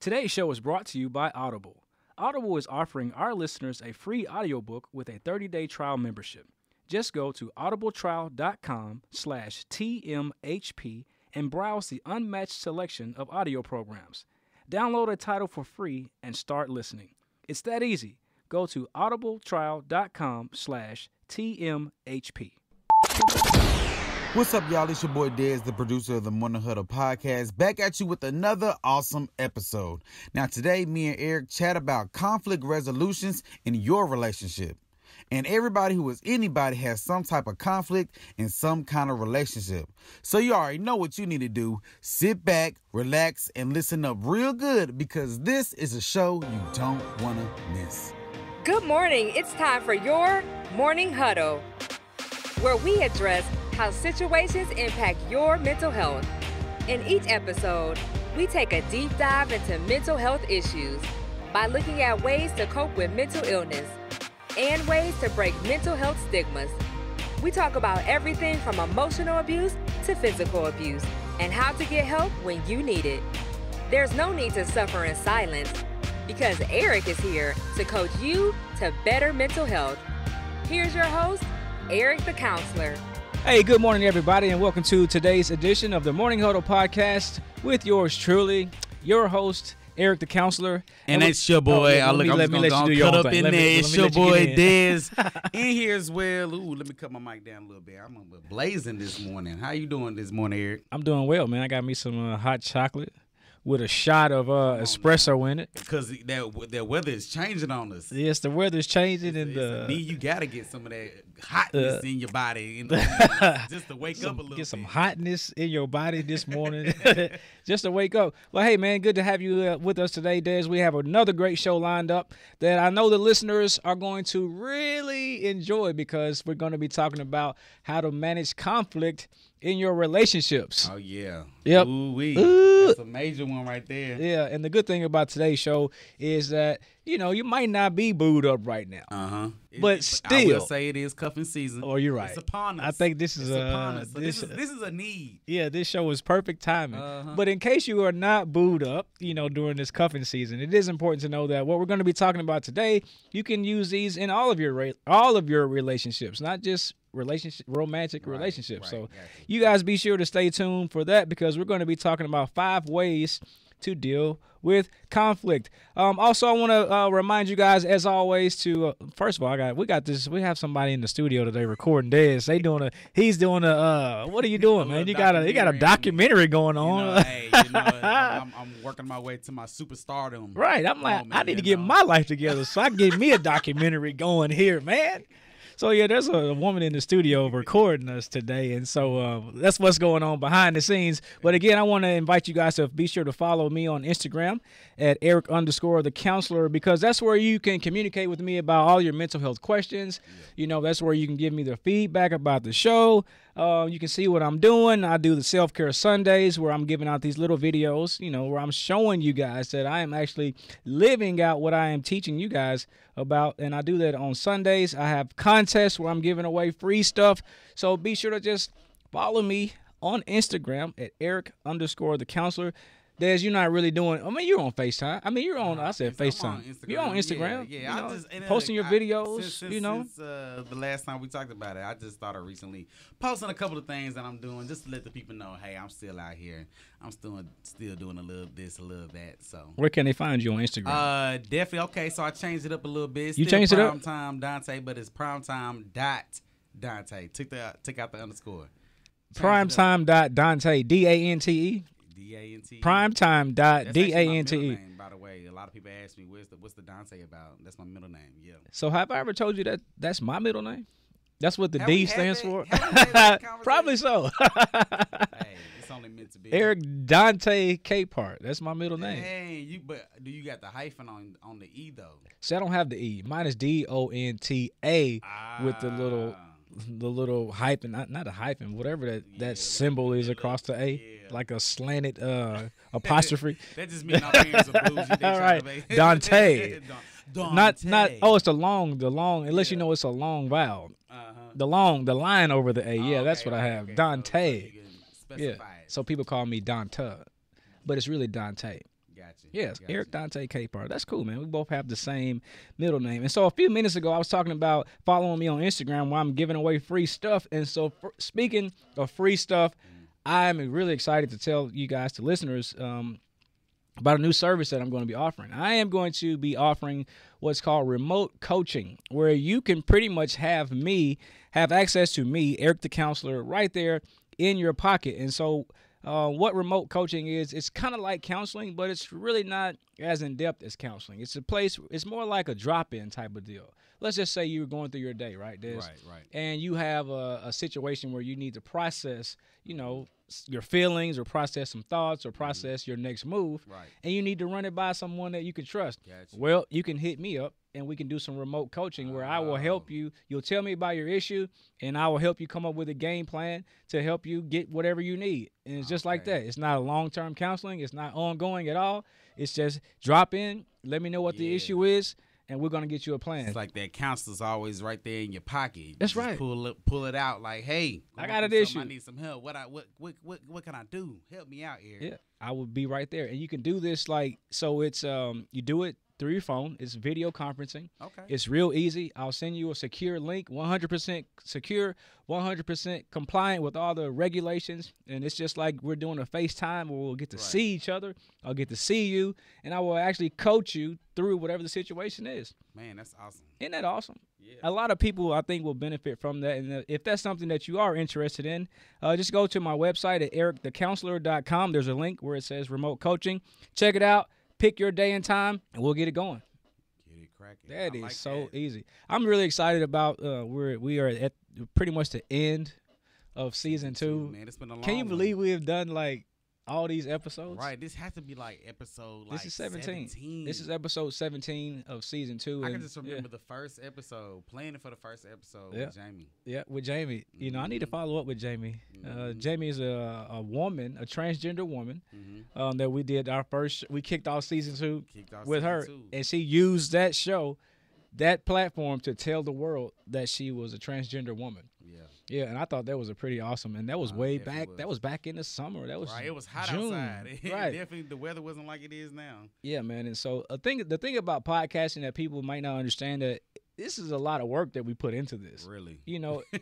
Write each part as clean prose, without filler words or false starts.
Today's show is brought to you by Audible. Audible is offering our listeners a free audiobook with a 30-day trial membership. Just go to audibletrial.com/TMHP and browse the unmatched selection of audio programs. Download a title for free and start listening. It's that easy. Go to audibletrial.com/TMHP. What's up, y'all? It's your boy Dez, the producer of the Morning Huddle podcast, back at you with another awesome episode. Now, today, me and Eric chat about conflict resolutions in your relationship. And everybody who is anybody has some type of conflict in some kind of relationship. So you already know what you need to do. Sit back, relax, and listen up real good, because this is a show you don't want to miss. Good morning. It's time for your Morning Huddle, where we address how situations impact your mental health. In each episode, we take a deep dive into mental health issues by looking at ways to cope with mental illness and ways to break mental health stigmas. We talk about everything from emotional abuse to physical abuse and how to get help when you need it. There's no need to suffer in silence, because Eric is here to coach you to better mental health. Here's your host, Eric the Counselor. Hey, good morning, everybody, and welcome to today's edition of the Morning Huddle podcast with yours truly, your host, Eric the Counselor. And it's your boy. Let me let you do your cut own up thing. in there. It's your boy Dez in in here as well. Ooh, let me cut my mic down a little bit. I'm a little blazing this morning. How you doing this morning, Eric? I'm doing well, man. I got me some hot chocolate with a shot of espresso in it. Because that weather is changing on us. Yes, the weather's changing. You got to get some of that hotness in your body, just to wake up a little Get some bit. hotness in your body this morning, just to wake up. Well, hey, man, good to have you with us today, Dez. We have another great show lined up that I know the listeners are going to really enjoy, because we're going to be talking about how to manage conflict in your relationships. Oh, yeah. Yep. Ooh-wee. That's a major one right there. Yeah, and the good thing about today's show is that, you might not be booed up right now. Uh-huh. But still. I will say it is cuffing season. Oh, you're right. It's upon us. I think this is upon us. So this is a need. Yeah, this show is perfect timing. But in case you are not booed up, during this cuffing season, it is important to know that what we're going to be talking about today, you can use these in all of your relationships, not just romantic relationships. So you guys be sure to stay tuned for that, because we're going to be talking about 5 ways to deal with conflict. Also, I want to remind you guys, as always, to first of all, we have somebody in the studio today recording Dez. He's doing a what are you doing, man? You got a documentary going on. I'm working my way to my superstardom. Right. I'm like, I need to get my life together so I can get me a documentary going here, man. So, yeah, there's a woman in the studio recording us today, and so that's what's going on behind the scenes. But, again, I want to invite you guys to be sure to follow me on Instagram at Eric_the Counselor, because that's where you can communicate with me about all your mental health questions. That's where you can give me the feedback about the show. You can see what I'm doing. I do the Self-Care Sundays, where I'm giving out these little videos, where I'm showing you guys that I am actually living out what I am teaching you guys about, and I do that on Sundays. I have contests where I'm giving away free stuff, so be sure to just follow me on Instagram at Eric_the Counselor. Des, you're not really doing. You're on FaceTime. you're on. I said FaceTime. You're on Instagram. Yeah. Posting your videos. Since the last time we talked about it, I just started recently posting a couple of things that I'm doing, just to let the people know, hey, I'm still out here. I'm still doing a little this, a little that. So where can they find you on Instagram? Definitely. Okay, so I changed it up a little bit. It's you still changed it up. Primetime Dante, but it's primetime.Dante. Took out the underscore. Primetime.Dante. DANTE. D-A-N-T-E. Primetime.Dante. By the way, a lot of people ask me, what's the Dante about? That's my middle name. Yeah. So have I ever told you that that's my middle name? That's what the D stands for? Probably so. Hey, it's only meant to be. Eric Dante Capehart. That's my middle name. Hey, but do you got the hyphen on the E though? See, I don't have the E. Mine is DONTA with the little hyphen, not a hyphen, whatever that symbol is across the A, like a slanted apostrophe. That just means our parents are bougie. All right, Dante. Not. Oh, it's the long. Unless you know it's a long vowel. The line over the A. Yeah, that's what I have. Okay. Dante. So you can specify it. So people call me Donta, but it's really Dante. Gotcha. Yes, Eric Dante Capar. That's cool, man. We both have the same middle name. And so a few minutes ago, I was talking about following me on Instagram where I'm giving away free stuff. And so speaking of free stuff, I'm really excited to tell you guys, the listeners, about a new service that I'm going to be offering. I am going to be offering what's called remote coaching, where you can pretty much have access to me, Eric the Counselor, right there in your pocket. And so what remote coaching is, it's kind of like counseling, but it's really not as in-depth as counseling. It's more like a drop-in type of deal. Let's just say you're going through your day, right, Dez? Right. And you have a situation where you need to process, your feelings, or process some thoughts, or process your next move. Right. And you need to run it by someone that you can trust. Gotcha. Well, you can hit me up, and we can do some remote coaching where I will help you. You'll tell me about your issue, and I will help you come up with a game plan to help you get whatever you need. And it's just like that. It's not a long-term counseling. It's not ongoing at all. It's just drop in, let me know what the issue is, and we're going to get you a plan. It's like that counselor's always right there in your pocket. That's just right. Pull it out like, hey, I got an issue. I need some help. What can I do? Help me out here. Yeah, I will be right there. And you can do this so it's you do it through your phone. It's video conferencing. Okay. It's real easy. I'll send you a secure link, 100% secure, 100% compliant with all the regulations. And it's just like we're doing a FaceTime where we'll get to see each other. I'll get to see you, and I will actually coach you through whatever the situation is. Man, that's awesome. Isn't that awesome? Yeah. A lot of people, I think, will benefit from that. And if that's something that you are interested in, just go to my website at ericthecounselor.com. There's a link where it says remote coaching. Check it out. Pick your day and time, and we'll get it going. Get it cracking. That is so easy. I'm really excited about we are at pretty much the end of season 2. Man, it's been a long Can you believe we have done all these episodes? Right. This has to be episode this is 17. This is episode 17 of season 2. I can just remember the first episode, planning for the first episode with Jamie. Yeah, with Jamie. Mm-hmm. I need to follow up with Jamie. Mm-hmm. Jamie is a woman, a transgender woman, that we did we kicked off season 2 with her. And she used that platform to tell the world that she was a transgender woman. Yeah, and I thought that was a pretty awesome, and that was way back. That was back in the summer. That was right. It was hot June. Outside. Right. Definitely, the weather wasn't like it is now. Yeah, man. And so the thing about podcasting that people might not understand, that this is a lot of work that we put into this. Really.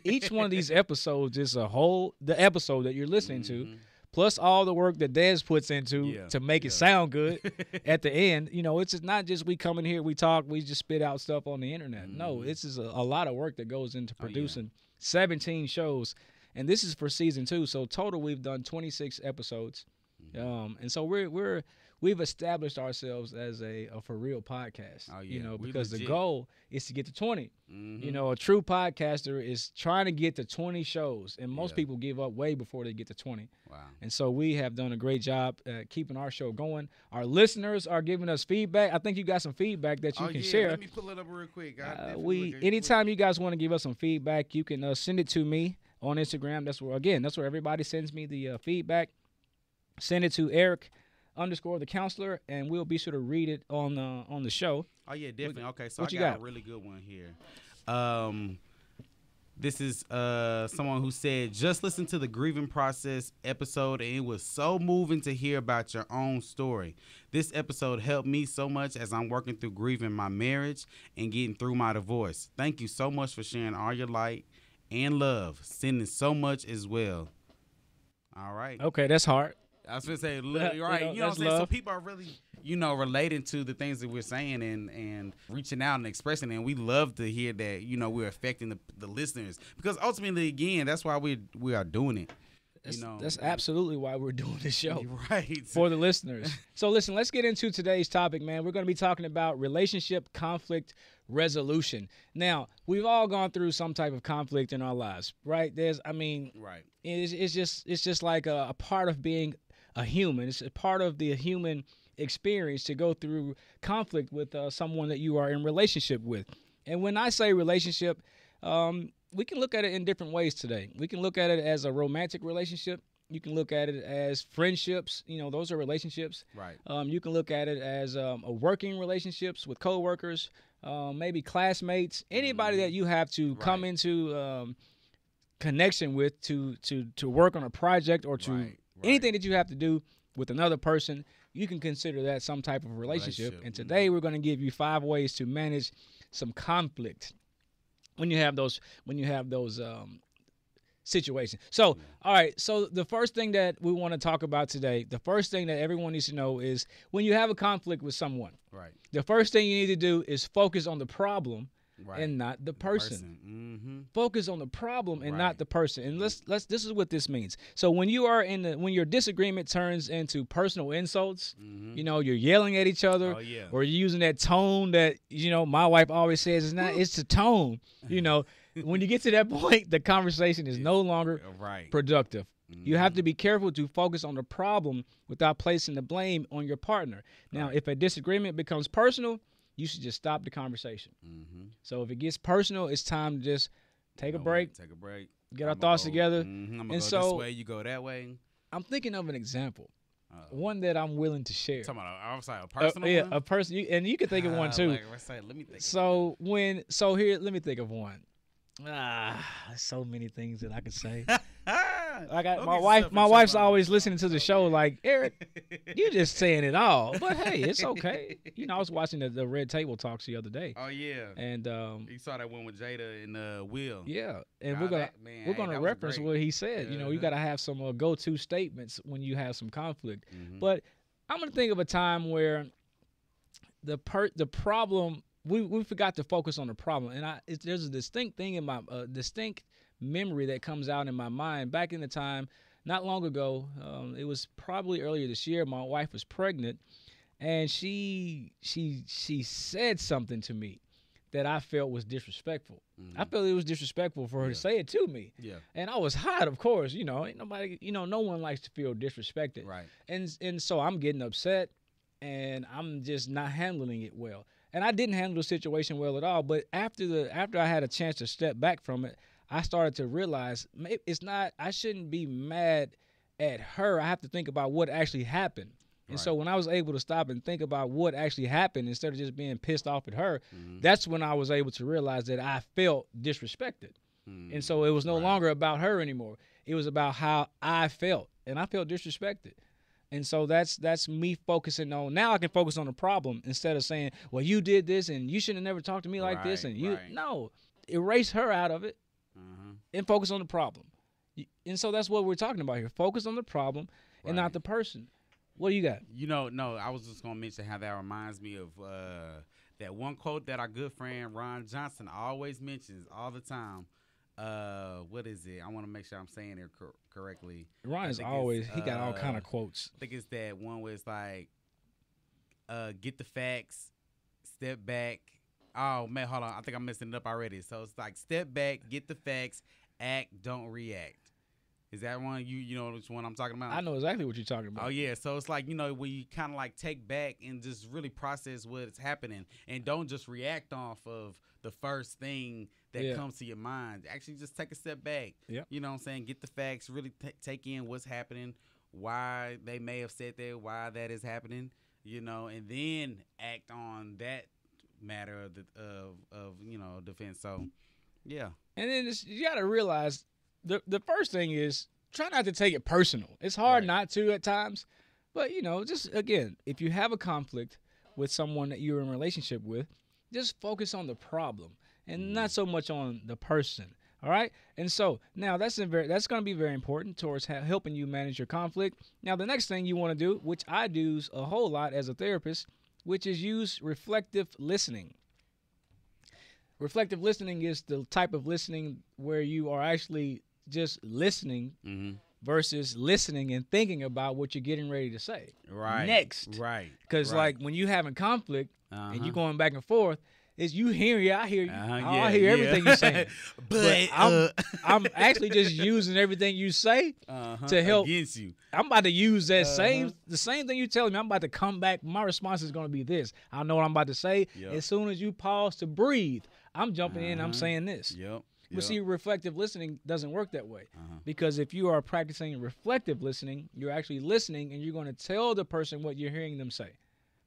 Each one of these episodes is the episode that you're listening to, plus all the work that Dez puts into to make it sound good at the end. It's just not just we come in here, we talk, we just spit out stuff on the internet. No, this is a lot of work that goes into producing 17 shows, and this is for season 2. So total, we've done 26 episodes, and so we've established ourselves as a for real podcast. Because the goal is to get to 20. A true podcaster is trying to get to 20 shows, and most people give up way before they get to 20. Wow. And so we have done a great job keeping our show going. Our listeners are giving us feedback. I think you got some feedback that you can share. Let me pull it up real quick. Anytime you guys want to give us some feedback, you can send it to me on Instagram. That's where everybody sends me the feedback. Send it to Eric_the counselor, and we'll be sure to read it on the show. Oh yeah, definitely. Okay, so I got a really good one here. This is someone who said, just listen to the grieving process episode, and it was so moving to hear about your own story. This episode helped me so much as I'm working through grieving my marriage and getting through my divorce. Thank you so much for sharing all your light and love. Sending so much as well. All right. Okay, that's hard. I was going to say, right, you know what I'm saying? So people are really, relating to the things that we're saying and reaching out and expressing it. And we love to hear that, we're affecting the listeners. Because ultimately, again, that's why we are doing it. That's absolutely why we're doing this show. Right. For the listeners. So listen, let's get into today's topic, man. We're going to be talking about relationship conflict resolution. Now, we've all gone through some type of conflict in our lives, right? Right. It's just like a part of being a human. It's a part of the human experience to go through conflict with someone that you are in relationship with. And when I say relationship, we can look at it in different ways today. We can look at it as a romantic relationship. You can look at it as friendships. Those are relationships. Right. You can look at it as a working relationships with coworkers, maybe classmates, anybody that you have to come into connection with to work on a project or to anything that you have to do with another person you can consider that some type of relationship. And today we're going to give you 5 ways to manage some conflict when you have those situations. So, all right. So the first thing that we want to talk about today, the first thing that everyone needs to know is when you have a conflict with someone, right, the first thing you need to do is focus on the problem. Right. And not the person. Mm-hmm. Focus on the problem and not the person. And let's this is what this means. So when you are when your disagreement turns into personal insults, you know, you're yelling at each other, or you're using that tone that, you know, my wife always says it's the tone. You know, when you get to that point, the conversation is no longer productive. You have to be careful to focus on the problem without placing the blame on your partner. Now, if a disagreement becomes personal, you should just stop the conversation. So if it gets personal, it's time to just take a break. Get our thoughts together. I'm gonna go this way, you go that way. I'm thinking of an example, one that I'm willing to share. I'm sorry, a personal one? A person, and you can think of one too. Let me think. Let me think of one. There's so many things that I could say. I got my wife. My wife's always listening to the show. Like, Eric, you just saying it all. But hey, it's okay. You know, I was watching the Red Table Talks the other day. Oh yeah. And you saw that one with Jada and Will. Yeah, and we're gonna reference what he said. You know, you gotta have some go-to statements when you have some conflict. But I'm gonna think of a time where the problem. We forgot to focus on the problem, and there's a distinct thing in my distinct memory that comes out in my mind. Back in the time, not long ago, it was probably earlier this year. My wife was pregnant, and she said something to me that I felt was disrespectful. I felt it was disrespectful for her to say it to me. Yeah, and I was hot, of course. You know, ain't nobody. You know, no one likes to feel disrespected. Right. And so I'm getting upset, and I'm just not handling it well. And I didn't handle the situation well at all. But after I had a chance to step back from it, I started to realize I shouldn't be mad at her. I have to think about what actually happened. And so when I was able to stop and think about what actually happened instead of just being pissed off at her, that's when I was able to realize that I felt disrespected. And so it was no longer about her anymore. It was about how I felt. And I felt disrespected. And so that's me focusing on, now I can focus on the problem instead of saying, well, you did this and you should have never talked to me like this. And no, erase her out of it and focus on the problem. And so that's what we're talking about here. Focus on the problem and not the person. What do you got? You know, no, I was just going to mention how that reminds me of that one quote that our good friend Ron Johnson always mentions all the time. What is it? I want to make sure I'm saying it correctly. Ron is always, he got all kind of quotes. I think it's that one where it's like, get the facts, step back. Oh, man, hold on. I think I'm messing it up already. So it's like, step back, get the facts, act, don't react. Is that one? You know which one I'm talking about? I know exactly what you're talking about. Oh, yeah. So it's like, you know, where you kind of like take back and just really process what's happening and don't just react off of the first thing that comes to your mind. Actually, just take a step back. Yep. You know what I'm saying? Get the facts, really take in what's happening, why they may have said that, why that is happening, you know, and then act on that matter of you know, defense. So, yeah. And then you got to realize the first thing is try not to take it personal. It's hard not to at times, but, you know, just, again, if you have a conflict with someone that you're in a relationship with, just focus on the problem and not so much on the person. All right. And so now that's going to be very important towards helping you manage your conflict. Now, the next thing you want to do, which I do a whole lot as a therapist, which is use reflective listening. Reflective listening is the type of listening where you are actually just listening versus listening and thinking about what you're getting ready to say. Right. Next. Right. Because like when you having conflict and you going back and forth, is you hear I hear you. I hear everything you're saying. but I'm actually just using everything you say to help against you. I'm about to use that the same thing you telling me. I'm about to come back. My response is going to be this. I know what I'm about to say. Yep. As soon as you pause to breathe, I'm jumping in. I'm saying this. Yep. But see, reflective listening doesn't work that way. Because if you are practicing reflective listening, you're actually listening and you're going to tell the person what you're hearing them say.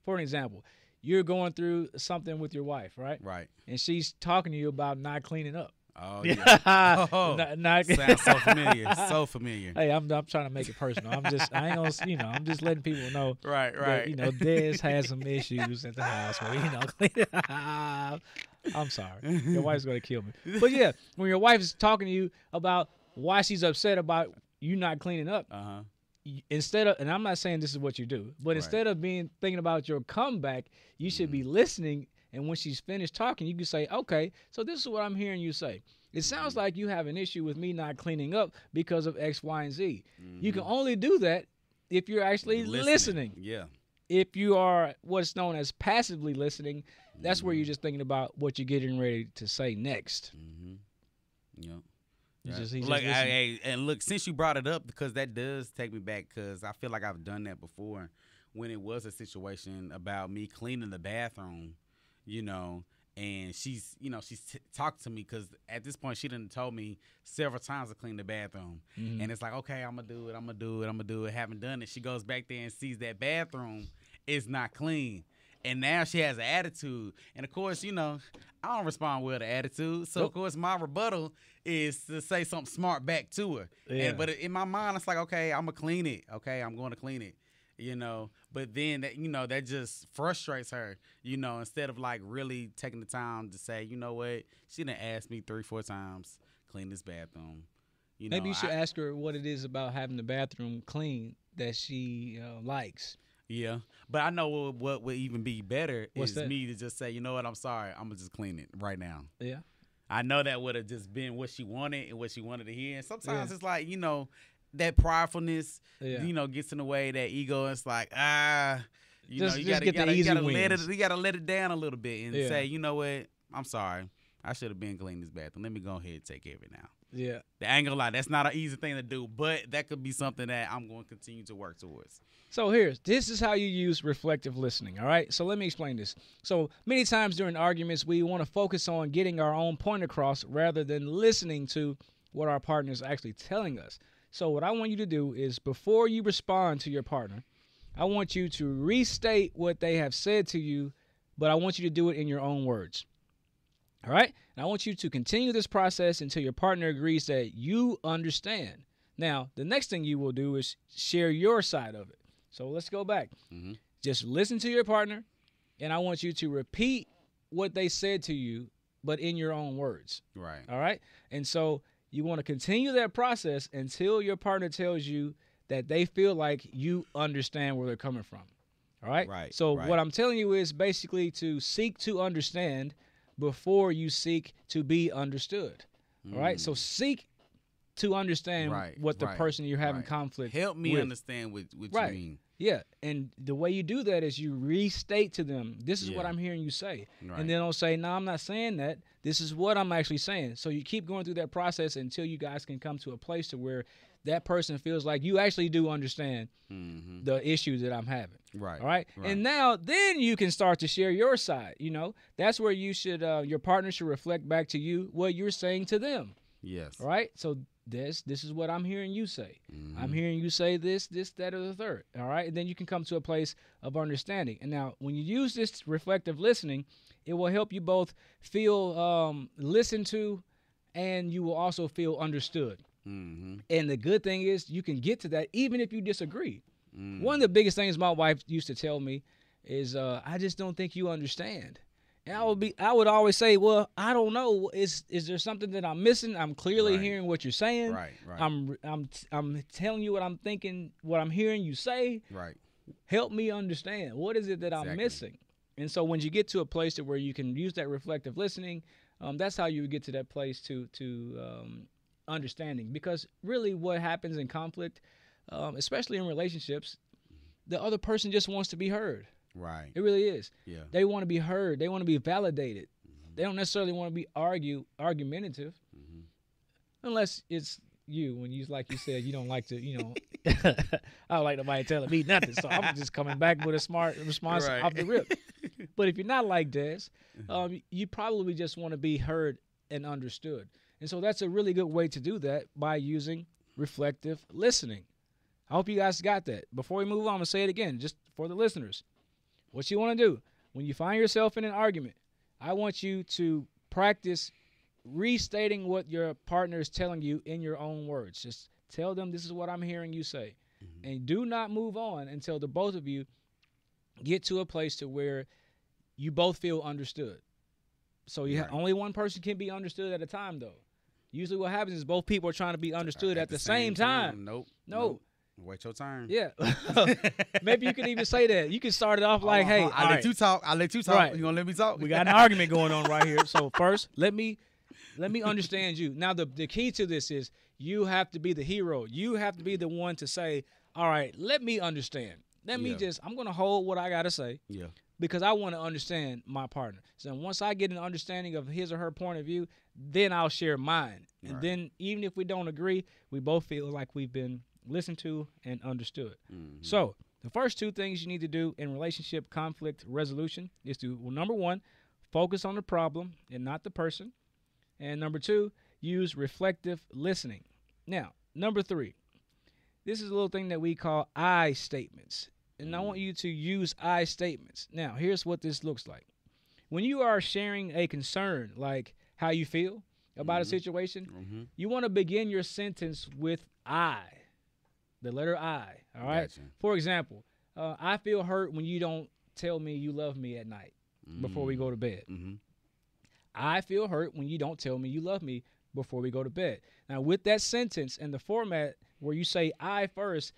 For an example, you're going through something with your wife, right? Right. And she's talking to you about not cleaning up. Oh, yeah. Oh, not sounds so familiar. So familiar. Hey, I'm trying to make it personal. I ain't gonna, I'm just letting people know. Right. That, Dez has some issues at the house where, I'm sorry. Your wife's going to kill me. But yeah, when your wife is talking to you about why she's upset about you not cleaning up, instead of, and I'm not saying this is what you do, but instead of thinking about your comeback, you should be listening. And when she's finished talking, you can say, okay, so this is what I'm hearing you say. It sounds like you have an issue with me not cleaning up because of X, Y, and Z. You can only do that if you're actually listening. Yeah. If you are what's known as passively listening, that's where you're just thinking about what you're getting ready to say next. Yeah. And look, since you brought it up, because that does take me back, because I feel like I've done that before when it was a situation about me cleaning the bathroom, and she's talked to me, because at this point she done told me several times to clean the bathroom, and it's like, okay, I'm gonna do it. Haven't done it. She goes back there and sees that bathroom is not clean, and now she has an attitude. And of course, I don't respond well to attitude, so of course my rebuttal is to say something smart back to her. But in my mind, it's like, okay, I'm gonna clean it. Okay, I'm going to clean it. But then that, that just frustrates her, instead of like really taking the time to say, you know what, she done asked me 3-4 times, clean this bathroom. Maybe you should ask her what it is about having the bathroom clean that she likes. Yeah, but I know what would even be better is that? Me to just say, you know what, I'm sorry, I'm gonna just clean it right now. Yeah. I know that would have just been what she wanted and what she wanted to hear. And sometimes it's like, that pridefulness, gets in the way, that ego. It's like, you gotta let it down a little bit and say, you know what, I'm sorry, I should have been cleaning this bathroom. Let me go ahead and take care of it now. Yeah. I ain't gonna lie, that's not an easy thing to do, but that could be something that I'm going to continue to work towards. So this is how you use reflective listening, all right? So let me explain this. So many times during arguments, we want to focus on getting our own point across rather than listening to what our partner is actually telling us. So what I want you to do is, before you respond to your partner, I want you to restate what they have said to you, but I want you to do it in your own words. All right? And I want you to continue this process until your partner agrees that you understand. Now, the next thing you will do is share your side of it. So let's go back. Just listen to your partner, and I want you to repeat what they said to you, but in your own words. Right. All right? And so you want to continue that process until your partner tells you that they feel like you understand where they're coming from. All right? Right. So what I'm telling you is basically to seek to understand before you seek to be understood. All right? So seek to understand what the person you're having conflict with. Help me understand what you mean. Yeah, and the way you do that is you restate to them, this is what I'm hearing you say. Right. And then they'll say, no, I'm not saying that. This is what I'm actually saying. So you keep going through that process until you guys can come to a place to where that person feels like you actually do understand the issue that I'm having. Right. All right? And now then you can start to share your side. That's where you should, your partner should reflect back to you what you're saying to them. Yes. All right? So this is what I'm hearing you say. I'm hearing you say this, that, or the third. All right? And then you can come to a place of understanding. And now when you use this reflective listening, it will help you both feel listened to, and you will also feel understood. And the good thing is you can get to that even if you disagree. One of the biggest things my wife used to tell me is, I just don't think you understand. And I would always say, well, I don't know. Is there something that I'm missing? I'm clearly hearing what you're saying. Right. I'm telling you what I'm thinking, what I'm hearing you say. Right. Help me understand. What is it that I'm missing? And so when you get to a place to where you can use that reflective listening, that's how you get to that place to understanding. Because really what happens in conflict, especially in relationships, the other person just wants to be heard. Right. It really is. Yeah. They want to be heard. They want to be validated. They don't necessarily want to be argumentative, unless it's you. When you, like you said, you don't like to, I don't like nobody telling me nothing. So I'm just coming back with a smart response off the rip. But if you're not like Dez, you probably just want to be heard and understood. And so that's a really good way to do that, by using reflective listening. I hope you guys got that. Before we move on, I'm going to say it again, just for the listeners. What you want to do, when you find yourself in an argument, I want you to practice restating what your partner is telling you in your own words. Just tell them this is what I'm hearing you say. And do not move on until the both of you get to a place to where you both feel understood. So only one person can be understood at a time, though. Usually what happens is both people are trying to be understood at the same time. Nope. Wait your turn. Yeah. Maybe you could even say that. You can start it off like, hey, I'll let you talk. Right. You going to let me talk? We got an argument going on right here. So first, let me understand you. Now, the key to this is you have to be the hero. You have to be the one to say, all right, let me understand. I'm going to hold what I got to say. Yeah. Because I want to understand my partner. So once I get an understanding of his or her point of view, then I'll share mine. And then even if we don't agree, we both feel like we've been listened to and understood. So the first two things you need to do in relationship conflict resolution is to, number one, focus on the problem and not the person. And number two, use reflective listening. Now, number three, this is a little thing that we call I statements. And I want you to use I statements. Now, here's what this looks like. When you are sharing a concern, like how you feel about a situation, you want to begin your sentence with I, the letter I, all right? Gotcha. For example, I feel hurt when you don't tell me you love me at night before we go to bed. I feel hurt when you don't tell me you love me before we go to bed. Now, with that sentence and the format where you say I first,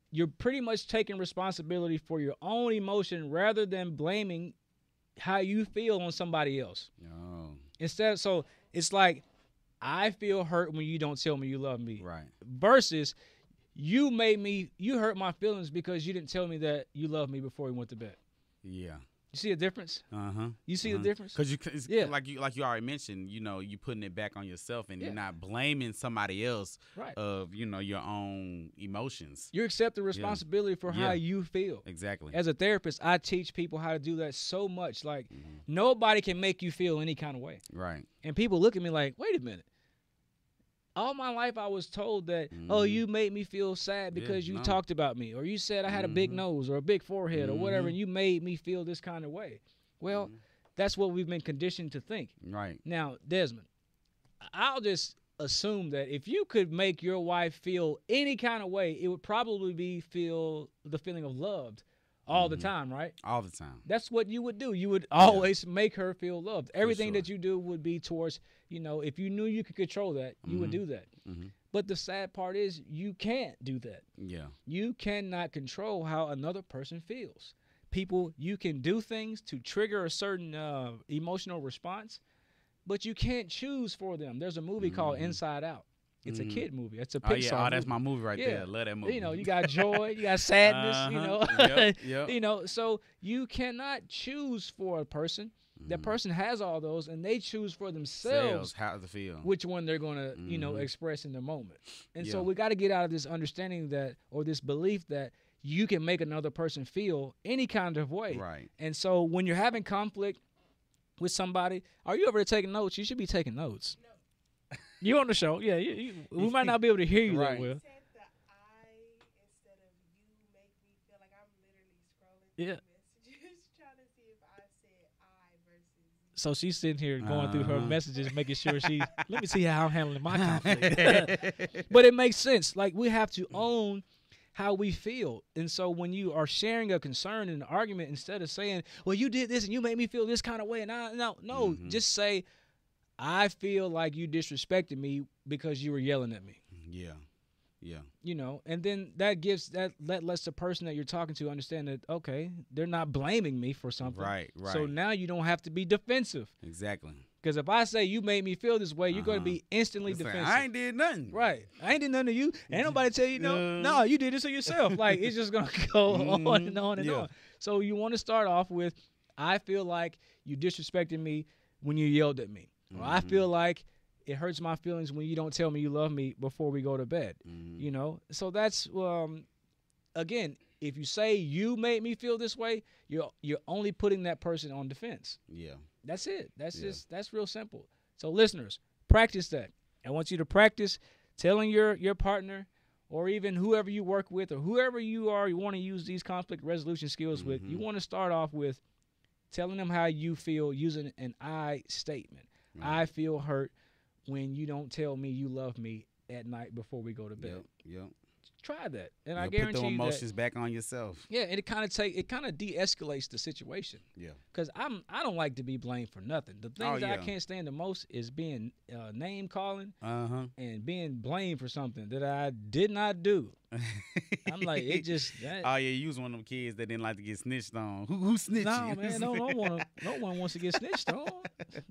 you're pretty much taking responsibility for your own emotion rather than blaming how you feel on somebody else. Oh. Instead, so it's like, I feel hurt when you don't tell me you love me. Right. Versus, you hurt my feelings because you didn't tell me that you love me before we went to bed. Yeah. You see a difference? You see the difference? Because like you already mentioned, you putting it back on yourself and you're not blaming somebody else of, your own emotions. You accept the responsibility for how you feel. Exactly. As a therapist, I teach people how to do that so much. Like, nobody can make you feel any kind of way. Right. And people look at me like, wait a minute. All my life I was told that, oh, you made me feel sad because you talked about me, or you said I had a big nose or a big forehead or whatever, and you made me feel this kind of way. Well, that's what we've been conditioned to think. Right. Now, Desmond, I'll just assume that if you could make your wife feel any kind of way, it would probably be the feeling of loved all the time, right? All the time. That's what you would do. You would always make her feel loved. Everything that you do would be towards, if you knew you could control that, you would do that. But the sad part is you can't do that. Yeah. You cannot control how another person feels. People, you can do things to trigger a certain emotional response, but you can't choose for them. There's a movie called Inside Out. It's a kid movie. It's a Pixar movie. Oh, that's my movie right there. I love that movie. You got joy, you got sadness, Yep. So you cannot choose for a person. That person has all those, and they choose for themselves how to feel, which one they're going to, express in the moment. And so we got to get out of this understanding or this belief that you can make another person feel any kind of way. Right. And so when you're having conflict with somebody, are you ever taking notes? You should be taking notes. No. You on the show. Yeah, we might not be able to hear you that well. You said the I instead of you make me feel like I'm literally scrolling through messages trying to see if I said I versus you. So she's sitting here going through her messages, making sure let me see how I'm handling my conflict. But it makes sense. Like, we have to own how we feel. And so when you are sharing a concern in an argument, instead of saying, well, you did this and you made me feel this kind of way, and just say, I feel like you disrespected me because you were yelling at me. Yeah. And then that lets the person that you're talking to understand that, okay, they're not blaming me for something. Right. So now you don't have to be defensive. Exactly. Because if I say you made me feel this way, you're going to be instantly defensive. Like, I ain't did nothing. Right. I ain't did nothing to you. Ain't nobody tell you no. No, you did this to yourself. Like, it's just going to go on and on and on. So you want to start off with, I feel like you disrespected me when you yelled at me. Or I feel like it hurts my feelings when you don't tell me you love me before we go to bed. So that's again, if you say you made me feel this way, you're only putting that person on defense. Yeah. That's it. That's real simple. So listeners, practice that. I want you to practice telling your partner or even whoever you work with or whoever you want to use these conflict resolution skills with. You want to start off with telling them how you feel using an I statement. I feel hurt when you don't tell me you love me at night before we go to bed. Yep. Try that, and I guarantee you put the emotions back on yourself. Yeah, and it kind of de-escalates the situation. Yeah, because I don't like to be blamed for nothing. The things that I can't stand the most is being name calling and being blamed for something that I did not do. I'm like, it just. You was one of them kids that didn't like to get snitched on. Who snitched no, you? Man, no one wants to get snitched on.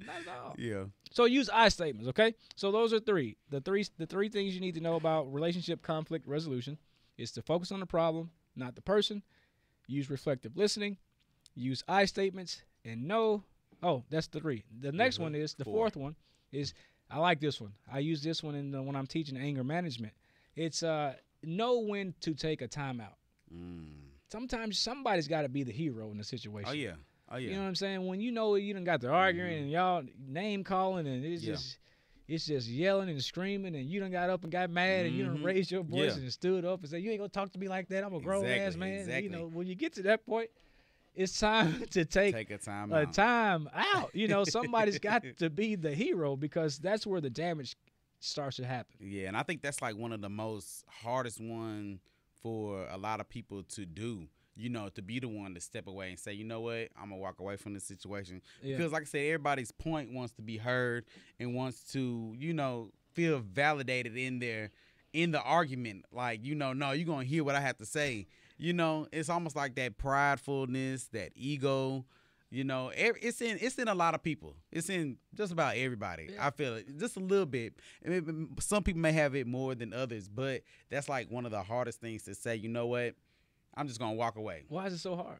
Not at all. Yeah. So use I statements, okay? So those are three. The three things you need to know about relationship conflict resolution is to focus on the problem, not the person. Use reflective listening. Use I statements and know. Oh, that's the three. The next one is the fourth one is I like this one. I use this one when I'm teaching anger management. It's know when to take a timeout. Sometimes somebody's got to be the hero in the situation. Oh yeah. You know what I'm saying? When you know you done got to arguing and y'all name calling and it's just yelling and screaming and you done got up and got mad and you done raised your voice and stood up and said, you ain't gonna talk to me like that. I'm a grown ass man. Exactly. You know, when you get to that point, it's time to take a time out. You know, somebody's got to be the hero because that's where the damage starts to happen. Yeah, and I think that's like one of the most hardest one for a lot of people to do. You know, to be the one to step away and say, you know what, I'm going to walk away from this situation. Yeah. Because, like I said, everybody's point wants to be heard and wants to, you know, feel validated in the argument. Like, you know, no, you're going to hear what I have to say. You know, it's almost like that pridefulness, that ego. You know, it's in a lot of people. It's in just about everybody. Yeah. I feel it just a little bit. I mean, some people may have it more than others, but that's like one of the hardest things to say, you know what? I'm just gonna walk away. Why is it so hard?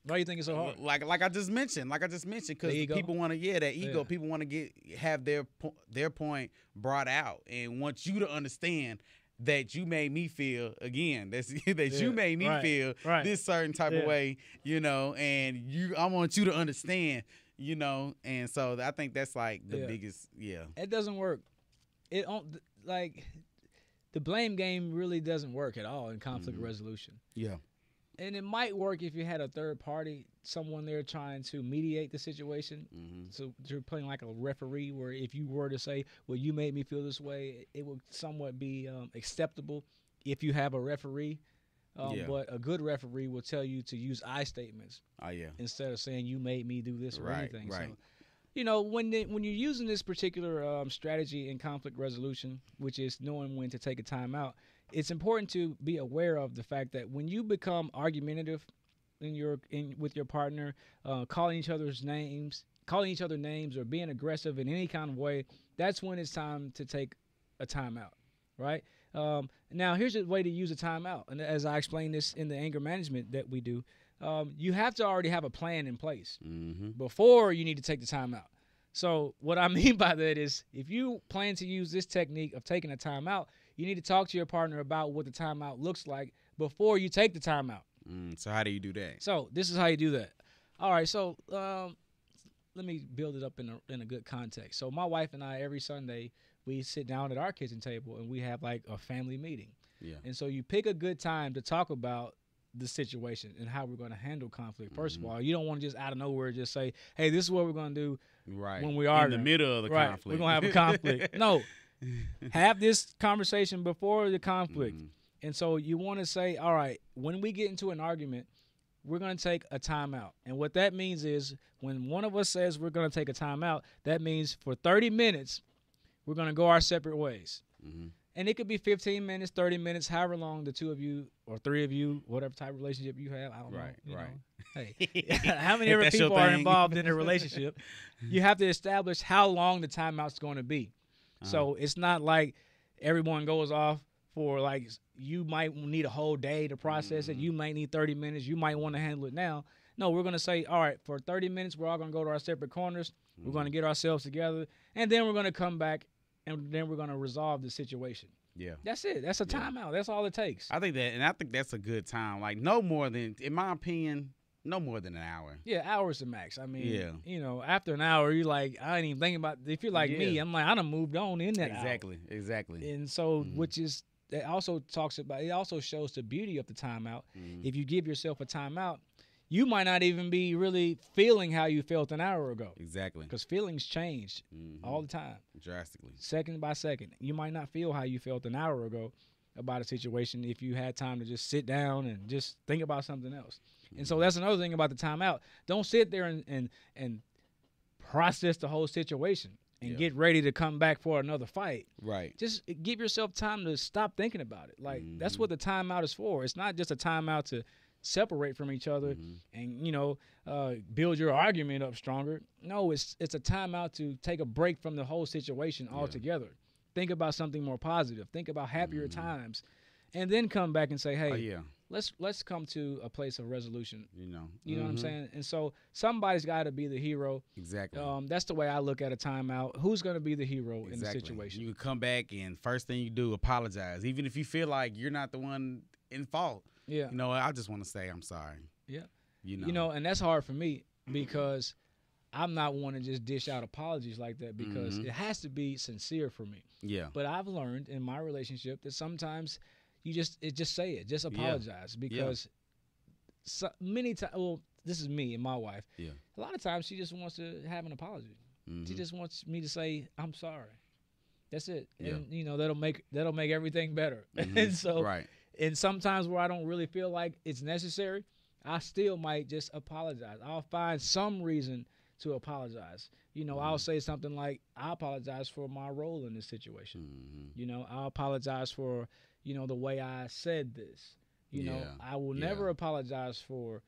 Why do you think it's so hard? Like I just mentioned, because people want to, that ego. Yeah. People want to have their point brought out and want you to understand that you made me feel again. You made me feel this certain type of way, you know, and I want you to understand, you know, and so I think that's like the biggest. Yeah, it doesn't work. It like the blame game really doesn't work at all in conflict resolution. Yeah. And it might work if you had a third party, someone there trying to mediate the situation. So you're playing like a referee where if you were to say, well, you made me feel this way, it would somewhat be acceptable if you have a referee. But a good referee will tell you to use I statements instead of saying you made me do this or anything. Right. So, you know, when you're using this particular strategy in conflict resolution, which is knowing when to take a time out, it's important to be aware of the fact that when you become argumentative with your partner, calling each other names or being aggressive in any kind of way, that's when it's time to take a timeout, right? Now, here's a way to use a timeout. And as I explained this in the anger management that we do, you have to already have a plan in place before you need to take the timeout. So what I mean by that is if you plan to use this technique of taking a timeout, you need to talk to your partner about what the timeout looks like before you take the timeout. So how do you do that? So this is how you do that. All right, so let me build it up in a good context. So my wife and I, every Sunday, we sit down at our kitchen table and we have like a family meeting. Yeah. And so you pick a good time to talk about the situation and how we're going to handle conflict. First of all, you don't want to just out of nowhere just say, hey, this is what we're going to do when we are in the middle of the conflict. We're going to have a conflict. No. Have this conversation before the conflict. And so you want to say, all right, when we get into an argument, we're going to take a timeout. And what that means is when one of us says we're going to take a timeout, that means for 30 minutes, we're going to go our separate ways. And it could be 15 minutes, 30 minutes, however long the two of you or three of you, whatever type of relationship you have, I don't know. Right. Hey, how many other people are involved in a relationship? You have to establish how long the timeout's going to be. So it's not like everyone goes off for like you might need a whole day to process it. You might need 30 minutes. You might want to handle it now. No, we're going to say, all right, for 30 minutes, we're all going to go to our separate corners. We're going to get ourselves together. And then we're going to come back and then we're going to resolve the situation. Yeah. That's it. That's a timeout. That's all it takes. I think that's a good time. Like no more than, in my opinion, no more than an hour. Yeah, hour's the max. I mean, you know, after an hour, you're like, I ain't even thinking about. If you're like me, I'm like, I done moved on in that hour. Exactly. And so, which is it also shows the beauty of the timeout. If you give yourself a timeout, you might not even be really feeling how you felt an hour ago. Exactly. Because feelings change all the time. Drastically. Second by second. You might not feel how you felt an hour ago about a situation if you had time to just sit down and just think about something else. And so that's another thing about the timeout. Don't sit there and process the whole situation and get ready to come back for another fight. Right. Just give yourself time to stop thinking about it. Like, that's what the timeout is for. It's not just a timeout to separate from each other and, you know, build your argument up stronger. No, it's a timeout to take a break from the whole situation altogether. Think about something more positive. Think about happier times. And then come back and say, hey, let's come to a place of resolution. You know what I'm saying? And so somebody's got to be the hero. Exactly. That's the way I look at a timeout. Who's going to be the hero in the situation? You come back and first thing you do, apologize. Even if you feel like you're not the one in fault. Yeah. You know, I just want to say I'm sorry. Yeah. You know, and that's hard for me because I'm not one to just dish out apologies like that because it has to be sincere for me. Yeah. But I've learned in my relationship that sometimes you just say it. Just apologize because so many times, well, this is me and my wife. Yeah. A lot of times she just wants to have an apology. She just wants me to say, I'm sorry. That's it. And, you know, that'll make everything better. And so and sometimes where I don't really feel like it's necessary, I still might just apologize. I'll find some reason to apologize. You know, I'll say something like, I apologize for my role in this situation. You know, I'll apologize for, you know, the way I said this. You know, I will never apologize for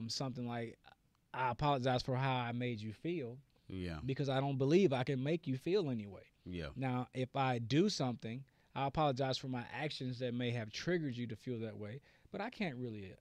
something like, I apologize for how I made you feel. Yeah. Because I don't believe I can make you feel anyway. Yeah. Now, if I do something, I apologize for my actions that may have triggered you to feel that way, but I can't really,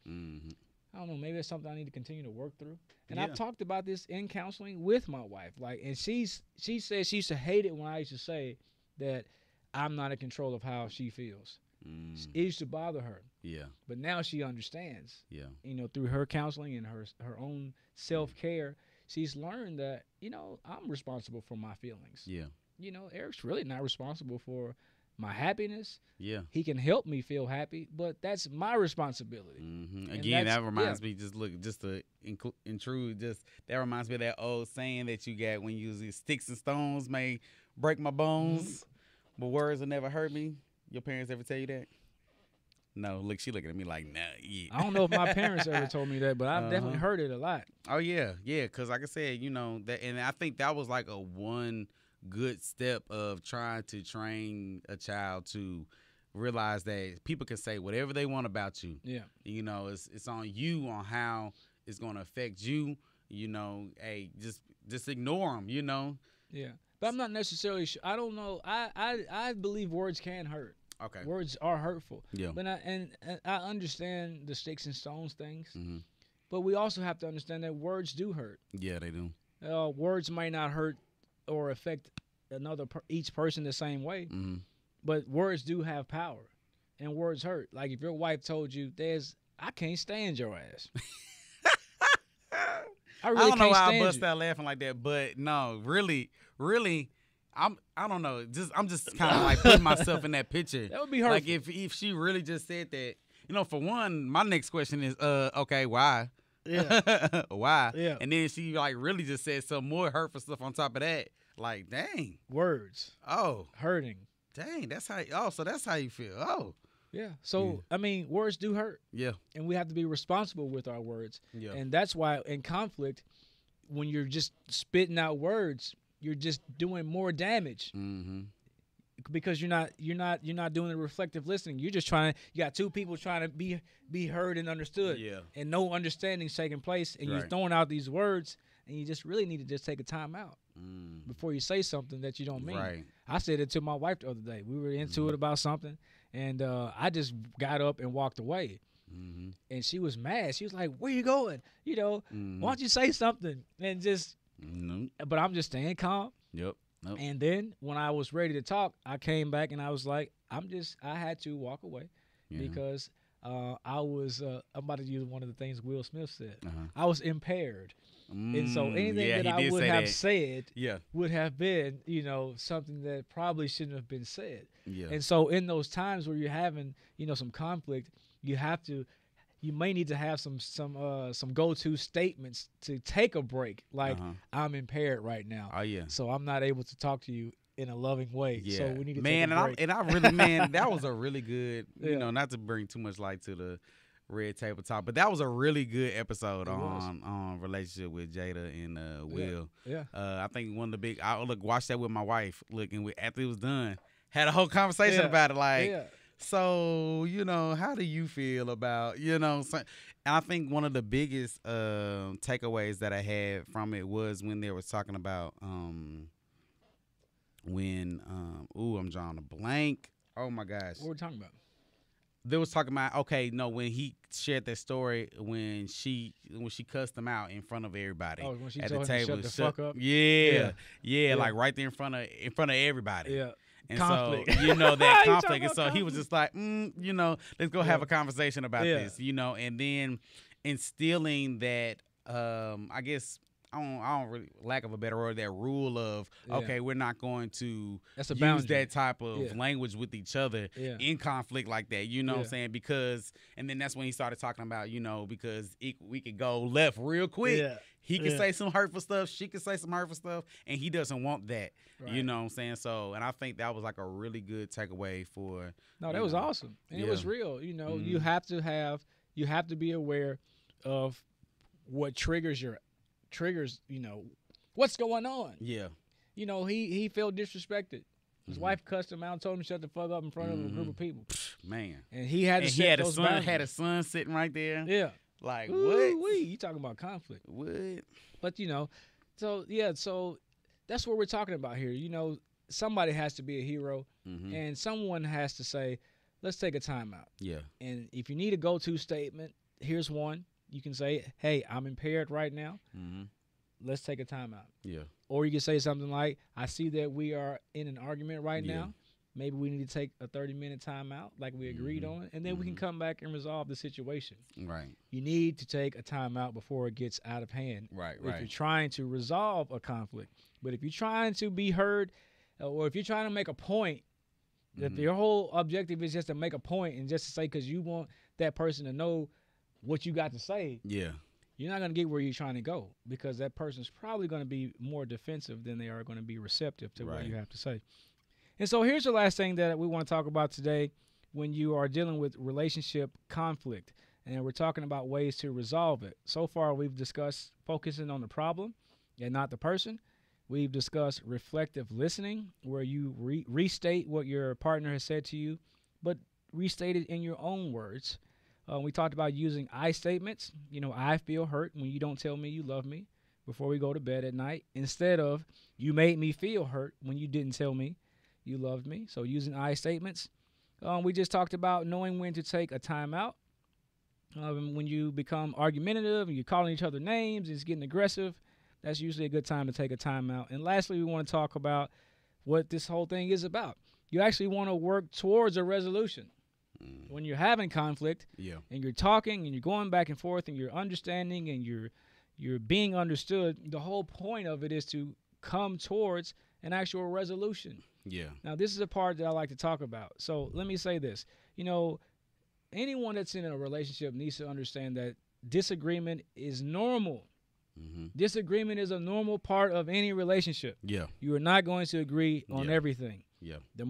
I don't know, maybe it's something I need to continue to work through. And I've talked about this in counseling with my wife. Like, and she says she used to hate it when I used to say that I'm not in control of how she feels. It used to bother her. Yeah. But now she understands. Yeah. You know, through her counseling and her own self-care, she's learned that, you know, I'm responsible for my feelings. Yeah. You know, Eric's really not responsible for my happiness. Yeah. He can help me feel happy, but that's my responsibility. Again, that reminds me, just to intrude, that reminds me of that old saying that you got when you use sticks and stones may break my bones, but words will never hurt me. Your parents ever tell you that? No, look, she looking at me like, nah. Yeah. I don't know if my parents ever told me that, but I've definitely heard it a lot. Oh, yeah, because like I said, you know, that, and I think that was like a one good step of trying to train a child to realize that people can say whatever they want about you. Yeah. You know, it's on you on how it's going to affect you. You know, hey, just ignore them, you know. Yeah. But I'm not necessarily sure. I don't know. I believe words can hurt. Okay. Words are hurtful. Yeah. But I understand the sticks and stones things. But we also have to understand that words do hurt. Yeah, they do. Words might not hurt or affect each person the same way, but words do have power, and words hurt. Like if your wife told you, I can't stand your ass. I don't know why I bust out laughing like that, but no, really, I don't know. I'm just kind of like putting myself in that picture. That would be hurtful. Like if she really just said that, you know, for one, my next question is, okay, why? Yeah. Why? Yeah. And then she like really just said some more hurtful stuff on top of that. Like, dang. Words. Oh. Hurting. Dang, so that's how you feel. Oh. Yeah. So, I mean, words do hurt. Yeah. And we have to be responsible with our words. Yeah. And that's why in conflict, when you're just spitting out words, you're just doing more damage. Because you're not doing the reflective listening. You're just you got two people trying to be heard and understood. Yeah. And no understanding's taking place, and you're throwing out these words, and you just really need to just take a time out before you say something that you don't mean. Right. I said it to my wife the other day. We were into it about something, and I just got up and walked away. And she was mad. She was like, "Where you going? You know, why don't you say something?" And just, but I'm just staying calm. Yep. Nope. And then when I was ready to talk, I came back and I was like, I had to walk away because I was, I'm about to use one of the things Will Smith said. I was impaired. And so anything that I would have said would have been, you know, something that probably shouldn't have been said. Yeah. And so in those times where you're having, you know, some conflict, you have to you may need to have some go-to statements to take a break. Like, I'm impaired right now. Oh yeah. So I'm not able to talk to you in a loving way. Yeah. So we need to man, take a break. and I really, man, that was a really good, Yeah. you know, not to bring too much light to the red table talk, but that was a really good episode on relationship with Jada and Will. Yeah. I think one of the big, I watched that with my wife, and after it was done, had a whole conversation about it. Like, so, you know, how do you feel about, you know, and I think one of the biggest takeaways that I had from it was when they was talking about I'm drawing a blank. Oh my gosh. What were we talking about? They was talking about, when he shared that story when she cussed him out in front of everybody when she at told the him to table. shut the fuck up. Yeah, like right there in front of everybody. Yeah. And conflict. so, you know, that You conflict. talking And so about he was just like, you know, let's go have a conversation about this, you know, and then instilling that, I guess, I don't really, lack of a better word, that rule of, okay, we're not going to use that type of language with each other in conflict like that, you know what I'm saying? Because, and then that's when he started talking about, you know, because we could go left real quick. Yeah. He can say some hurtful stuff, she can say some hurtful stuff, and he doesn't want that, you know what I'm saying? So, and I think that was like a really good takeaway for. No, that was awesome. And it was real. You know, you have to be aware of what triggers, you know, what's going on. Yeah. You know, he felt disrespected. His wife cussed him out and told him to shut the fuck up in front of a group of people. Man. And he had to set those boundaries. Had a son sitting right there. Yeah. Like, what? what? You talking about conflict. What? But, you know, so that's what we're talking about here. You know, somebody has to be a hero, and someone has to say, let's take a time out. Yeah. And if you need a go-to statement, here's one. You can say, hey, I'm impaired right now. Let's take a time out. Yeah. Or you can say something like, I see that we are in an argument right now. Maybe we need to take a 30-minute time out like we agreed on, and then we can come back and resolve the situation. Right. You need to take a time out before it gets out of hand. Right. If you're trying to resolve a conflict. But if you're trying to be heard, or if you're trying to make a point, that your whole objective is just to make a point and just to say because you want that person to know what you got to say. Yeah. You're not going to get where you're trying to go because that person's probably going to be more defensive than they are going to be receptive to what you have to say. And so here's the last thing that we want to talk about today when you are dealing with relationship conflict. And we're talking about ways to resolve it. So far, we've discussed focusing on the problem and not the person. We've discussed reflective listening, where you restate what your partner has said to you, but restate it in your own words. We talked about using I statements. You know, I feel hurt when you don't tell me you love me before we go to bed at night, instead of you made me feel hurt when you didn't tell me you loved me. So using I statements. We just talked about knowing when to take a time out. When you become argumentative and you're calling each other names, it's getting aggressive, that's usually a good time to take a time out. And lastly, we want to talk about what this whole thing is about. You actually want to work towards a resolution. When you're having conflict and you're talking and you're going back and forth and you're understanding and you're being understood, the whole point of it is to come towards an actual resolution. Yeah. Now, this is a part that I like to talk about. So let me say this. You know, anyone that's in a relationship needs to understand that disagreement is normal. Disagreement is a normal part of any relationship. Yeah. You are not going to agree on everything. Yeah. The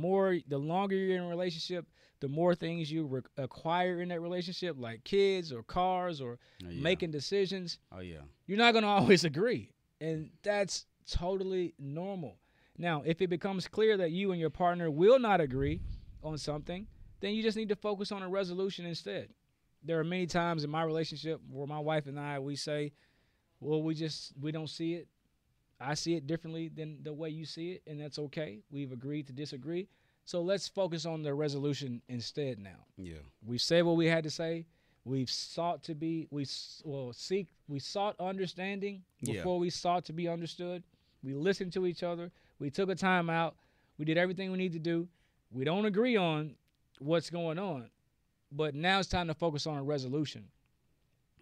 longer you're in a relationship, the more things you acquire in that relationship, like kids or cars or making decisions. Oh, yeah. You're not going to always agree. And that's totally normal. Now, if it becomes clear that you and your partner will not agree on something, then you just need to focus on a resolution instead. There are many times in my relationship where my wife and I, we say, well, we don't see it. I see it differently than the way you see it, and that's okay. We've agreed to disagree. So let's focus on the resolution instead now. Yeah. We've said what we had to say. We've sought understanding before we sought to be understood. We listened to each other. We took a time out. We did everything we need to do. We don't agree on what's going on, but now it's time to focus on a resolution.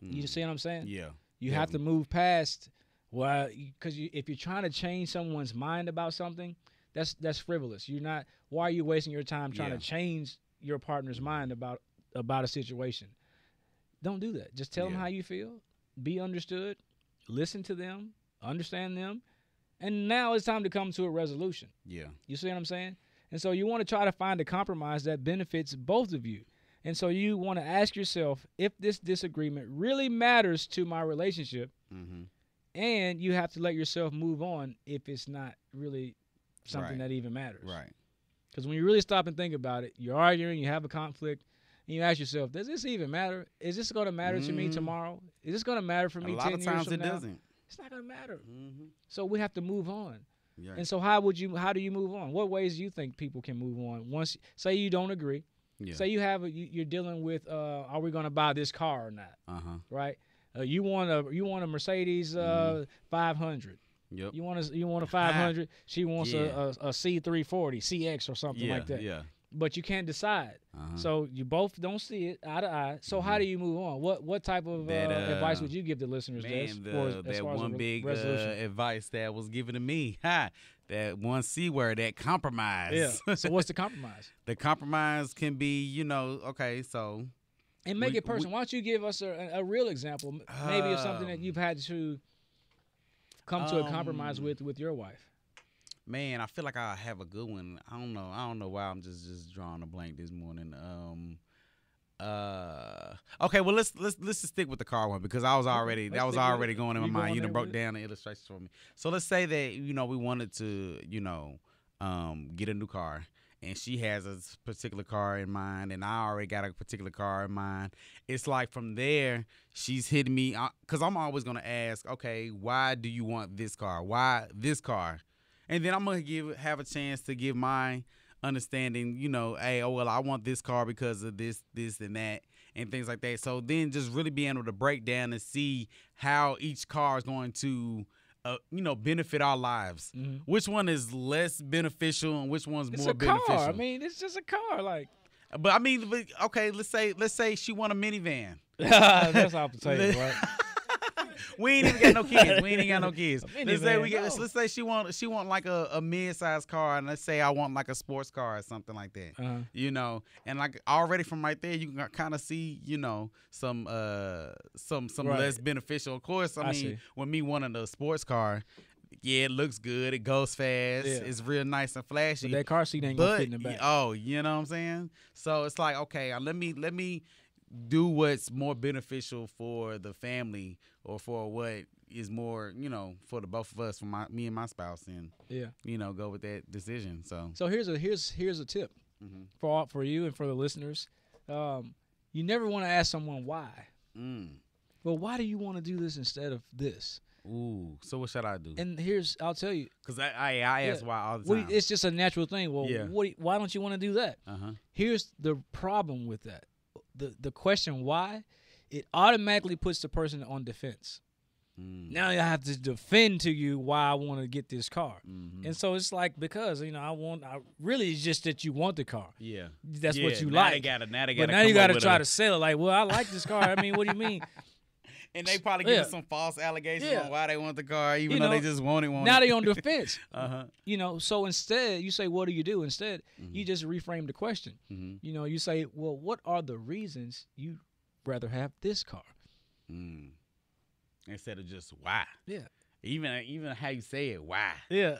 You see what I'm saying? Yeah. You have to move past, because if you're trying to change someone's mind about something, that's frivolous. Why are you wasting your time trying to change your partner's mind about a situation? don't do that. Just tell them how you feel. Be understood. Listen to them. Understand them. And now it's time to come to a resolution. Yeah. You see what I'm saying? And so you want to try to find a compromise that benefits both of you. And so you want to ask yourself if this disagreement really matters to my relationship. And you have to let yourself move on if it's not really something that even matters. Right. Because when you really stop and think about it, you're arguing, you have a conflict, and you ask yourself, does this even matter? Is this going to matter to me tomorrow? Is this going to matter for me 10 years from now? A lot of times it doesn't. It's not going to matter. So we have to move on. Yeah. And so how do you move on? What ways do you think people can move on? Once, say you don't agree. Yeah. Say you're dealing with, are we going to buy this car or not? Right? You want a Mercedes 500. Yep. You want a 500. She wants a C340, CX or something like that. Yeah. But you can't decide. So you both don't see it eye to eye. So how do you move on? What type of advice would you give the listeners? That one big advice that was given to me. That one C word, that compromise. Yeah. So what's the compromise? The compromise can be, okay, so. And make it personal. Why don't you give us a real example, maybe of something that you've had to come to a compromise with your wife? Man, I feel like I have a good one. I don't know why I'm just drawing a blank this morning. Okay, well let's just stick with the car one because that was already going in my mind. You done broke down the illustrations for me. So let's say that we wanted to get a new car, and she has a particular car in mind, and I already got a particular car in mind. It's like from there she's hitting me because I'm always gonna ask, okay, why do you want this car? Why this car? And then I'm going to have a chance to give my understanding, hey, I want this car because of this, and that, and things like that. So then just really being able to break down and see how each car is going to, benefit our lives. Which one is less beneficial and which one's more beneficial? Car. I mean, it's just a car. But okay, let's say she want a minivan. That's off the table, right? We ain't even got no kids. Let's say she want like a mid-sized car, and let's say I want like a sports car or something like that. And like already from right there you can kind of see some less beneficial. Of course, I mean when me wanting a sports car, it looks good, it goes fast, it's real nice and flashy. But that car seat ain't gonna fit in the back. Oh, you know what I'm saying? So it's like, okay, let me do what's more beneficial for the family or for what is more, for the both of us, for me and my spouse, and go with that decision. So here's a tip for you and for the listeners. You never want to ask someone why. Well, why do you want to do this instead of this? Ooh, so what should I do? And I'll tell you. Because I ask why all the time. It's just a natural thing. Well, why don't you want to do that? Here's the problem with that. The question why, it automatically puts the person on defense. Now I have to defend to you why I want to get this car. And so it's like, because really it's just that you want the car. Yeah. That's what you like. Now you got to try to sell it like, well, I like this car. I mean, what do you mean? And they probably give us some false allegations on why they want the car, even though they just want it. Now they're on defense. So instead, you say, what do you do? Instead, you just reframe the question. You say, well, what are the reasons you'd rather have this car? Instead of just why. Yeah. Even how you say it, why. Yeah.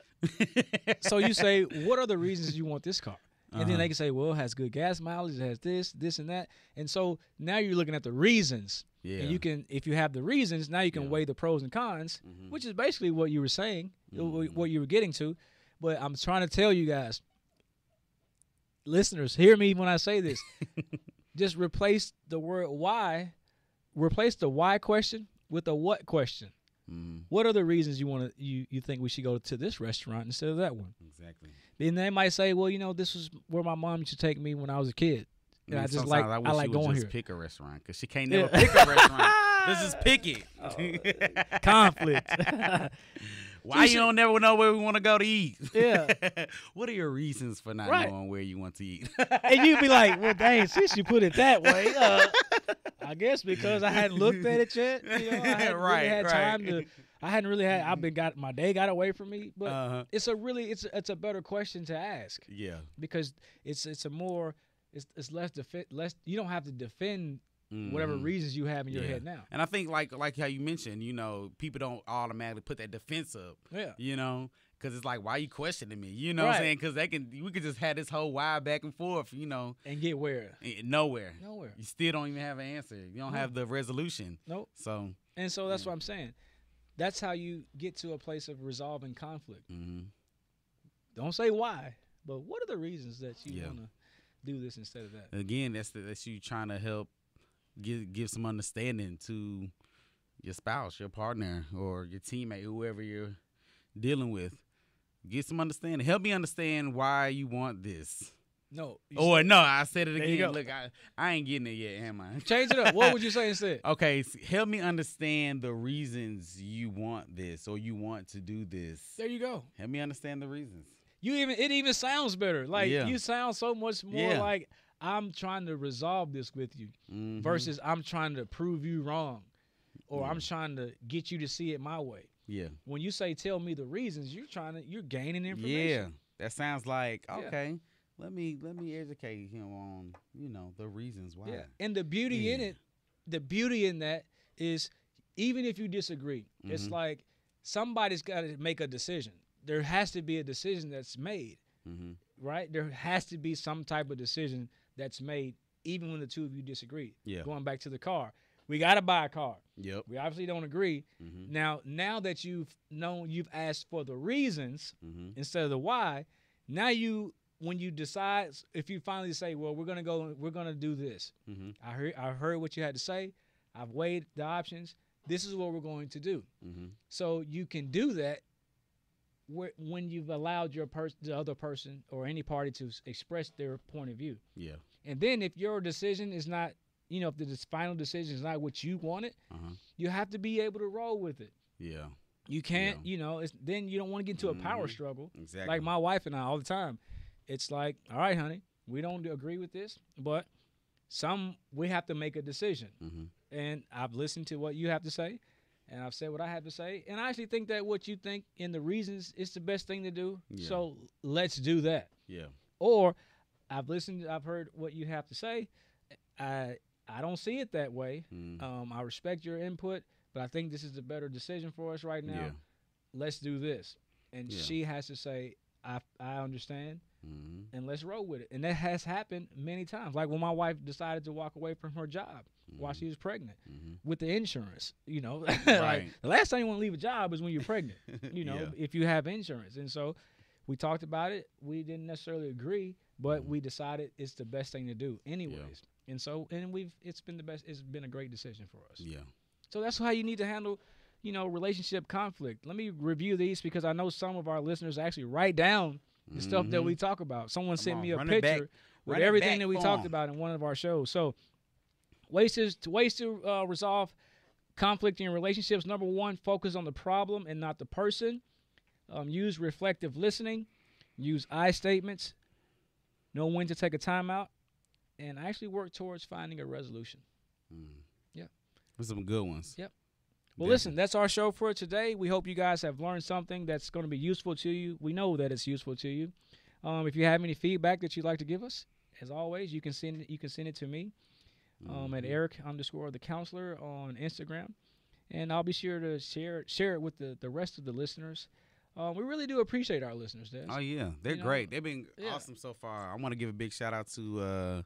So you say, what are the reasons you want this car? And then they can say, well, it has good gas mileage, it has this, and that. And so now you're looking at the reasons. Yeah. And you can, if you have the reasons, now you can weigh the pros and cons, which is basically what you were saying, what you were getting to. But I'm trying to tell you guys, listeners, hear me when I say this. Just replace the word why, replace the why question with a what question. What are the reasons you think we should go to this restaurant instead of that one? Exactly. Then they might say, well, this was where my mom used to take me when I was a kid. And I just like going here. Pick a restaurant because she can't never pick a restaurant. Let's just pick it. Conflict. Why you don't never know where we want to go to eat? Yeah. What are your reasons for not knowing where you want to eat? And you'd be like, well, dang, since you put it that way, I guess because I hadn't looked at it yet. I hadn't really had time to. I hadn't really had. My day got away from me. But it's a better question to ask. Yeah. Because it's less. You don't have to defend whatever reasons you have in your head now. And I think like how you mentioned, you know, people don't automatically put that defense up. Yeah. You know, because it's like, why are you questioning me? You know what I'm saying? Because we could just have this whole wild back and forth, you know. And get where? Nowhere. Nowhere. You still don't even have an answer. You don't have the resolution. Nope. So that's what I'm saying. That's how you get to a place of resolving conflict. Mm-hmm. Don't say why, but what are the reasons that you want to do this instead of that? Again, that's you trying to help give some understanding to your spouse, your partner, or your teammate, whoever you're dealing with. Get some understanding. Help me understand why you want this. No. I said it There again. you go. Look, I ain't getting it yet, am I? Change it up. What would you say instead? Okay, help me understand the reasons you want this or you want to do this. There you go. Help me understand the reasons. It even sounds better. Like you sound so much more like I'm trying to resolve this with you versus I'm trying to prove you wrong or I'm trying to get you to see it my way. Yeah. When you say tell me the reasons, you're gaining information. Yeah. That sounds like okay. Let me educate him on, you know, the reasons why. Yeah. And the beauty in that is even if you disagree, it's like somebody's got to make a decision. There has to be a decision that's made, right? There has to be some type of decision that's made even when the two of you disagree. Yeah. Going back to the car. We got to buy a car. Yep. We obviously don't agree. Now that you've asked for the reasons instead of the why, now when you decide, if you finally say, well, we're gonna do this. I heard what you had to say. I've weighed the options. This is what we're going to do. So you can do that when you've allowed the other person or any party to express their point of view. Yeah. And then if your decision is not, if the final decision is not what you wanted, you have to be able to roll with it. Yeah. You can't, then you don't want to get into a power struggle. Exactly. Like my wife and I all the time. It's like, all right, honey, we don't agree with this, but we have to make a decision. And I've listened to what you have to say, and I've said what I have to say. And I actually think that what you think in the reasons is the best thing to do. Yeah. So let's do that. Yeah. Or I've heard what you have to say. I don't see it that way. I respect your input, but I think this is the better decision for us right now. Yeah. Let's do this. And she has to say, I understand. And let's roll with it. And that has happened many times. Like when my wife decided to walk away from her job while she was pregnant with the insurance, Right. Like the last time you want to leave a job is when you're pregnant, if you have insurance. And so we talked about it. We didn't necessarily agree, but we decided it's the best thing to do anyways. Yeah. And so, it's been the best. It's been a great decision for us. Yeah. So that's how you need to handle, relationship conflict. Let me review these because I know some of our listeners actually write down the stuff that we talk about. Someone sent me a picture with everything that we talked about in one of our shows. So ways to resolve conflict in relationships. Number 1, focus on the problem and not the person. Use reflective listening. Use I statements. Know when to take a timeout. And actually work towards finding a resolution. Yeah. Those are some good ones. Yep. Well, listen, that's our show for today. We hope you guys have learned something that's going to be useful to you. We know that it's useful to you. If you have any feedback that you'd like to give us, as always, you can send it to me at Eric_the_counselor on Instagram, and I'll be sure to share it with the rest of the listeners. We really do appreciate our listeners, Dez. Oh yeah, they're great. They've been awesome so far. I want to give a big shout out to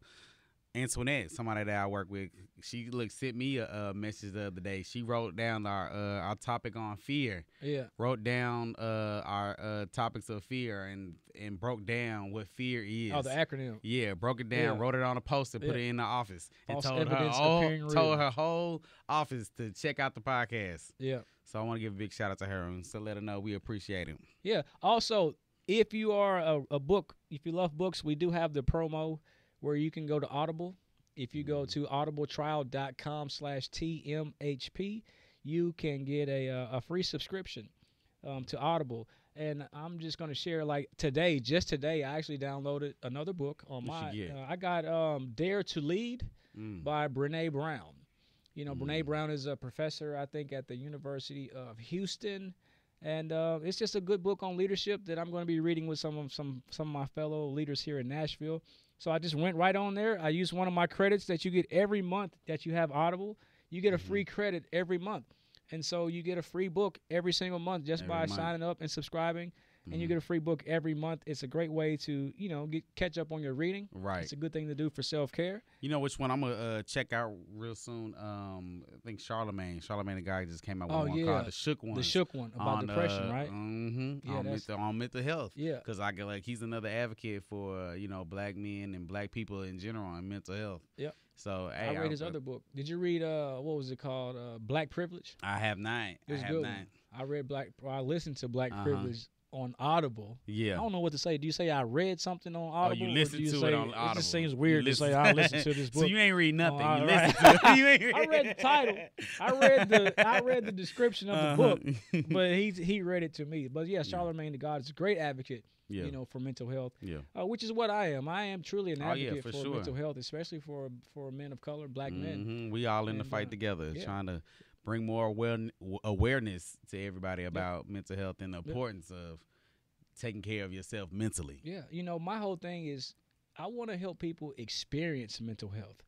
Antoinette, somebody that I work with. She sent me a message the other day. She wrote down our topic on fear. Yeah. Wrote down our topics of fear and broke down what fear is. Oh, the acronym. Yeah, broke it down, wrote it on a poster, put it in the office, False and told her whole office to check out the podcast. Yeah. So I want to give a big shout out to her and so let her know we appreciate it. Yeah. Also, if you are if you love books, we do have the promo where you can go to Audible. If you go to audibletrial.com/TMHP, you can get a free subscription to Audible. And I'm just going to share, just today, I actually downloaded another book on I got Dare to Lead by Brene Brown. Brene Brown is a professor, I think, at the University of Houston. And it's just a good book on leadership that I'm going to be reading with some of my fellow leaders here in Nashville. So I just went right on there. I used one of my credits that you get every month that you have Audible. You get a free credit every month. And so you get a free book every single month just by signing up and subscribing. And you get a free book every month. It's a great way to, catch up on your reading. Right. It's a good thing to do for self-care. You know which one I'm going to check out real soon? I think Charlemagne, the guy just came out with one called The Shook One. The Shook One, about depression, right? On mental health. Yeah. Because he's another advocate for, black men and black people in general on mental health. Yep. So, hey, I read his other book. Did you read, what was it called? Black Privilege? I have not. It was good. I listened to Black Privilege on Audible. Yeah. I don't know what to say. Do you say I read something on Audible? Oh, you listened to it on Audible. It just seems weird to say I listened to this book. So you ain't read nothing. You listened to it. I read the title. I read the description of the book, but he read it to me. But yeah, Charlemagne the God is a great advocate, for mental health. Yeah. Which is what I am. I am truly an advocate for mental health, especially for men of color, black men. We all in the fight together, trying to bring more awareness to everybody about mental health and the importance of taking care of yourself mentally. Yeah. My whole thing is I want to help people experience mental health.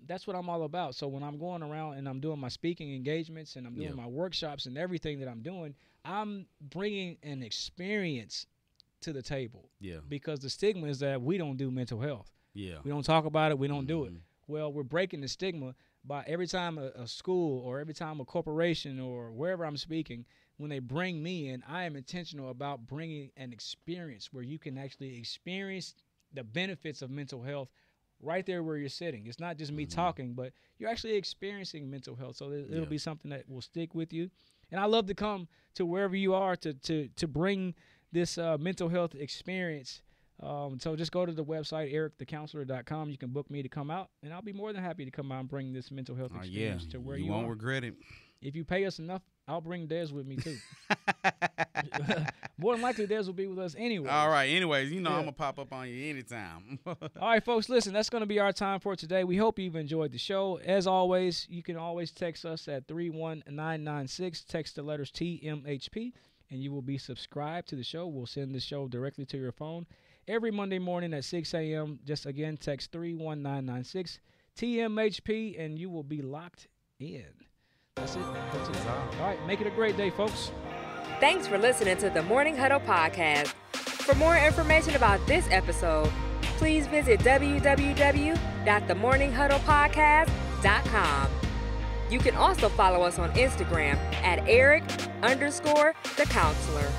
That's what I'm all about. So when I'm going around and I'm doing my speaking engagements and I'm doing my workshops and everything that I'm doing, I'm bringing an experience to the table. Yeah. Because the stigma is that we don't do mental health. Yeah. We don't talk about it. We don't do it. Well, we're breaking the stigma by every time a school or every time a corporation or wherever I'm speaking, when they bring me in, I am intentional about bringing an experience where you can actually experience the benefits of mental health right there where you're sitting. It's not just me talking, but you're actually experiencing mental health. So it'll be something that will stick with you. And I love to come to wherever you are to bring this mental health experience. So just go to the website, ericthecounselor.com. You can book me to come out, and I'll be more than happy to come out and bring this mental health experience to where you are. You won't regret it. If you pay us enough, I'll bring Dez with me, too. More than likely, Dez will be with us anyway. All right. Anyways, I'm going to pop up on you anytime. All right, folks, listen, that's going to be our time for today. We hope you've enjoyed the show. As always, you can always text us at 31996. Text the letters TMHP, and you will be subscribed to the show. We'll send the show directly to your phone. Every Monday morning at 6 a.m., just again, text 31996 TMHP, and you will be locked in. That's it. All right, make it a great day, folks. Thanks for listening to the Morning Huddle Podcast. For more information about this episode, please visit www.themorninghuddlepodcast.com. You can also follow us on Instagram at Eric_the_counselor.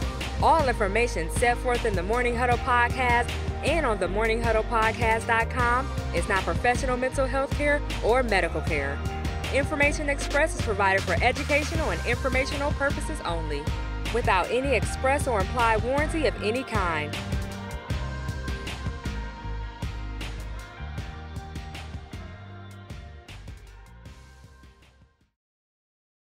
All information set forth in the Morning Huddle Podcast and on themorninghuddlepodcast.com is not professional mental health care or medical care. Information expressed is provided for educational and informational purposes only, without any express or implied warranty of any kind.